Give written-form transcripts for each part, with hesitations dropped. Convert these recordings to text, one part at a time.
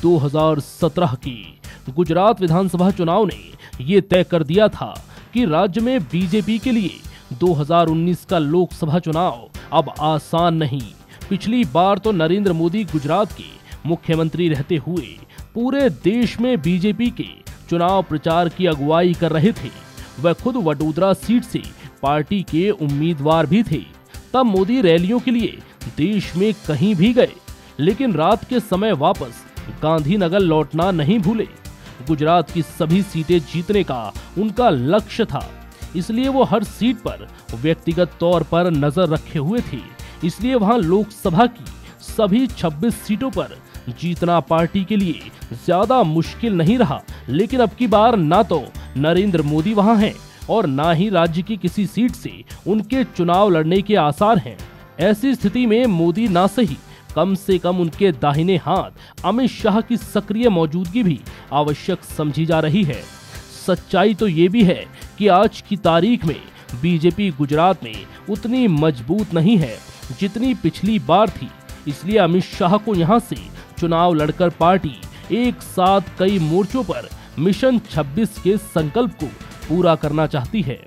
2017 की गुजरात विधानसभा चुनाव ने ये तय कर दिया था कि राज्य में बीजेपी के लिए 2019 का लोकसभा चुनाव अब आसान नहीं। पिछली बार तो नरेंद्र मोदी गुजरात के मुख्यमंत्री रहते हुए पूरे देश में बीजेपी के चुनाव प्रचार की अगुवाई कर रहे थे। वह खुद वडोदरा सीट से पार्टी के उम्मीदवार भी थे। तब मोदी रैलियों के लिए देश में कहीं भी गए, लेकिन रात के समय वापस गांधीनगर लौटना नहीं भूले। गुजरात की सभी सीटें जीतने का उनका लक्ष्य था, इसलिए वो हर सीट पर व्यक्तिगत तौर पर नजर रखे हुए थे। इसलिए वहां लोकसभा की सभी 26 सीटों पर जीतना पार्टी के लिए ज्यादा मुश्किल नहीं रहा। लेकिन अब की बार ना तो नरेंद्र मोदी वहां हैं और ना ही राज्य की किसी सीट से उनके चुनाव लड़ने के आसार हैं। ऐसी स्थिति में मोदी ना सही, कम से कम उनके दाहिने हाथ अमित शाह की सक्रिय मौजूदगी भी आवश्यक समझी जा रही है। सच्चाई तो ये भी है कि आज की तारीख में बीजेपी गुजरात में उतनी मजबूत नहीं है जितनी पिछली बार थी। इसलिए अमित शाह को यहां से चुनाव लड़कर पार्टी एक साथ कई मोर्चों पर मिशन 26 के संकल्प को पूरा करना चाहती है।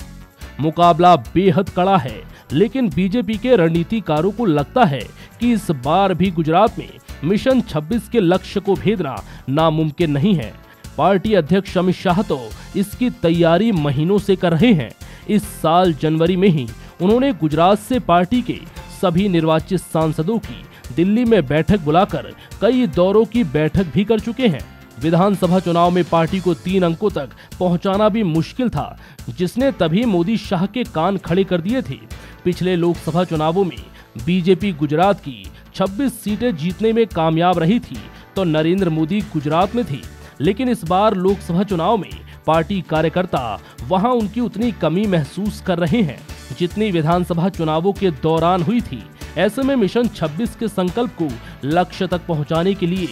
मुकाबला बेहद कड़ा है, लेकिन बीजेपी के रणनीतिकारों को लगता है कि इस बार भी गुजरात में मिशन 26 के लक्ष्य को भेदना नामुमकिन नहीं है। पार्टी अध्यक्ष अमित शाह तो इसकी तैयारी महीनों से कर रहे हैं। इस साल जनवरी में ही उन्होंने गुजरात से पार्टी के सभी निर्वाचित सांसदों की दिल्ली में बैठक बुलाकर कई दौरों की बैठक भी कर चुके हैं। विधानसभा चुनाव में पार्टी को 3 अंकों तक पहुंचाना भी मुश्किल था, जिसने तभी मोदी शाह के कान खड़े कर दिए थे। पिछले लोकसभा चुनावों में बीजेपी गुजरात की 26 सीटें जीतने में कामयाब रही थी, तो नरेंद्र मोदी गुजरात में थे। लेकिन इस बार लोकसभा चुनाव में पार्टी कार्यकर्ता वहां उनकी उतनी कमी महसूस कर रहे हैं जितनी विधानसभा चुनावों के दौरान हुई थी। ऐसे में मिशन 26 के संकल्प को लक्ष्य तक पहुंचाने के लिए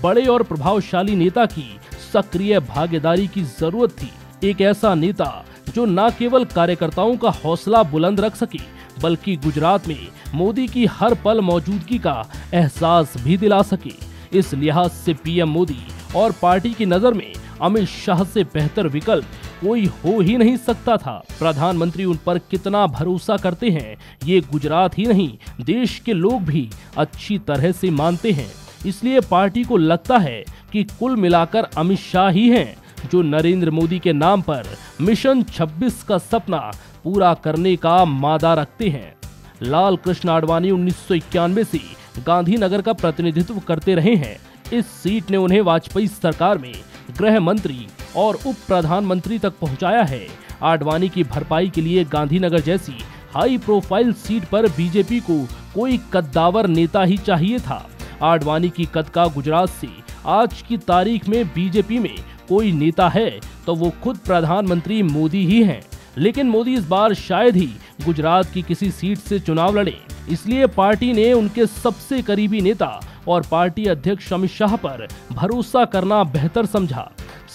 बड़े और प्रभावशाली नेता की सक्रिय भागीदारी की जरूरत थी। एक ऐसा नेता जो न केवल कार्यकर्ताओं का हौसला बुलंद रख सके, बल्कि गुजरात में मोदी की हर पल मौजूदगी का एहसास भी दिला सके। इस लिहाज से पीएम मोदी और पार्टी की नजर में अमित शाह से बेहतर विकल्प कोई हो ही नहीं सकता था। प्रधानमंत्री उन पर कितना भरोसा करते हैं, ये गुजरात ही नहीं देश के लोग भी अच्छी तरह से मानते हैं। इसलिए पार्टी को लगता है कि कुल मिलाकर अमित शाह ही हैं जो नरेंद्र मोदी के नाम पर मिशन 26 का सपना पूरा करने का मादा रखते हैं। लाल कृष्ण आडवाणी 1991 से गांधीनगर का प्रतिनिधित्व करते रहे हैं। इस सीट ने उन्हें वाजपेयी सरकार में गृह मंत्री और उप प्रधानमंत्री तक पहुंचाया है। आडवाणी की भरपाई के लिए गांधीनगर जैसी हाई प्रोफाइल सीट पर बीजेपी को कोई कद्दावर नेता ही चाहिए था। आडवाणी की कद का गुजरात से आज की तारीख में बीजेपी में कोई नेता है तो वो खुद प्रधानमंत्री मोदी ही हैं। लेकिन मोदी इस बार शायद ही गुजरात की किसी सीट से चुनाव लड़े, इसलिए पार्टी ने उनके सबसे करीबी नेता और पार्टी अध्यक्ष अमित शाह पर भरोसा करना बेहतर समझा।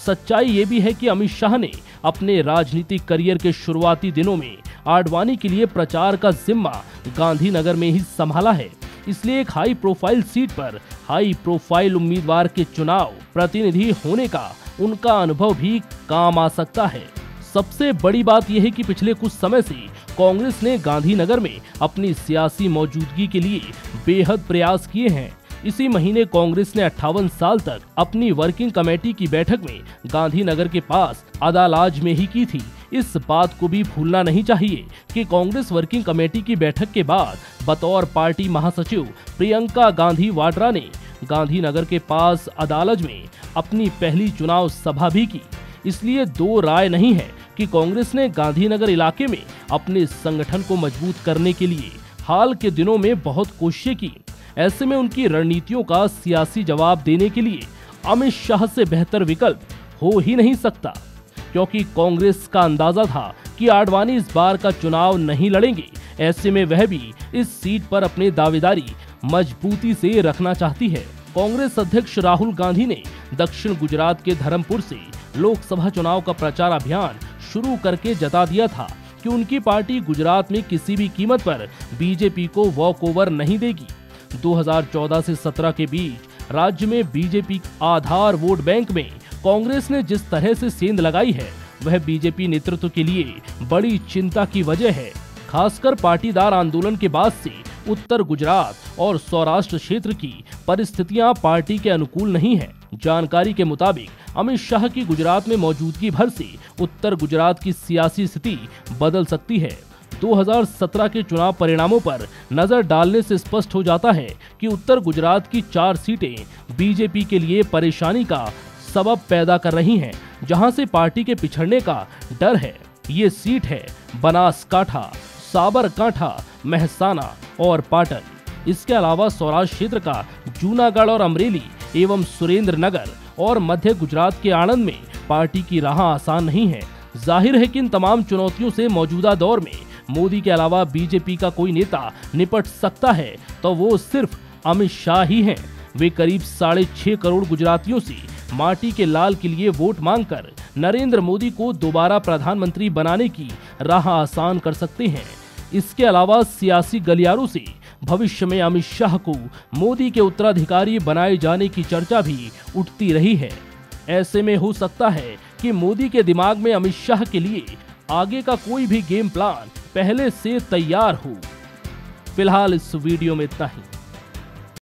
सच्चाई ये भी है कि अमित शाह ने अपने राजनीतिक करियर के शुरुआती दिनों में आडवाणी के लिए प्रचार का जिम्मा गांधीनगर में ही संभाला है। इसलिए एक हाई प्रोफाइल सीट पर हाई प्रोफाइल उम्मीदवार के चुनाव प्रतिनिधि होने का उनका अनुभव भी काम आ सकता है। सबसे बड़ी बात यह है कि पिछले कुछ समय से कांग्रेस ने गांधीनगर में अपनी सियासी मौजूदगी के लिए बेहद प्रयास किए हैं। इसी महीने कांग्रेस ने 58 साल तक अपनी वर्किंग कमेटी की बैठक में गांधीनगर के पास अदालाज में ही की थी। इस बात को भी भूलना नहीं चाहिए कि कांग्रेस वर्किंग कमेटी की बैठक के बाद बतौर पार्टी महासचिव प्रियंका गांधी वाड्रा ने गांधीनगर के पास अदालज में अपनी पहली चुनाव सभा भी की। इसलिए दो राय नहीं है कि कांग्रेस ने गांधीनगर इलाके में अपने संगठन को मजबूत करने के लिए हाल के दिनों में बहुत कोशिशें की। ऐसे में उनकी रणनीतियों का सियासी जवाब देने के लिए अमित शाह से बेहतर विकल्प हो ही नहीं सकता, क्योंकि कांग्रेस का अंदाजा था कि आडवाणी इस बार का चुनाव नहीं लड़ेंगे। ऐसे में वह भी इस सीट पर अपनी दावेदारी मजबूती से रखना चाहती है। कांग्रेस अध्यक्ष राहुल गांधी ने दक्षिण गुजरात के धर्मपुर से लोकसभा चुनाव का प्रचार अभियान शुरू करके जता दिया था कि उनकी पार्टी गुजरात में किसी भी कीमत पर बीजेपी को वॉक ओवर नहीं देगी। 2014 से 17 के बीच राज्य में बीजेपी आधार वोट बैंक में कांग्रेस ने जिस तरह से सेंध लगाई है वह बीजेपी नेतृत्व के लिए बड़ी चिंता की वजह है। खासकर पाटीदार आंदोलन के बाद से उत्तर गुजरात और सौराष्ट्र क्षेत्र की परिस्थितियां पार्टी के अनुकूल नहीं है। जानकारी के मुताबिक अमित शाह की गुजरात में मौजूदगी भर से उत्तर गुजरात की सियासी स्थिति बदल सकती है। 2017 के चुनाव परिणामों पर नजर डालने से स्पष्ट हो जाता है कि उत्तर गुजरात की 4 सीटें बीजेपी के लिए परेशानी का सबब पैदा कर रही हैं, जहां से पार्टी के पिछड़ने का डर है। ये सीट है बनासकांठा, साबरकांठा, मेहसाना और पाटन। इसके अलावा सौराष्ट्र क्षेत्र का जूनागढ़ और अमरेली एवं सुरेंद्रनगर और मध्य गुजरात के आणंद में पार्टी की राह आसान नहीं है। जाहिर है कि इन तमाम चुनौतियों से मौजूदा दौर में मोदी के अलावा बीजेपी का कोई नेता निपट सकता है तो वो सिर्फ अमित शाह ही हैं। वे करीब 6.5 करोड़ गुजरातियों से माटी के लाल के लिए वोट मांगकर नरेंद्र मोदी को दोबारा प्रधानमंत्री बनाने की राह आसान कर सकते हैं। इसके अलावा सियासी गलियारों से भविष्य में अमित शाह को मोदी के उत्तराधिकारी बनाए जाने की चर्चा भी उठती रही है। ऐसे में हो सकता है कि मोदी के दिमाग में अमित शाह के लिए आगे का कोई भी गेम प्लान पहले से तैयार हो। फिलहाल इस वीडियो में इतना ही।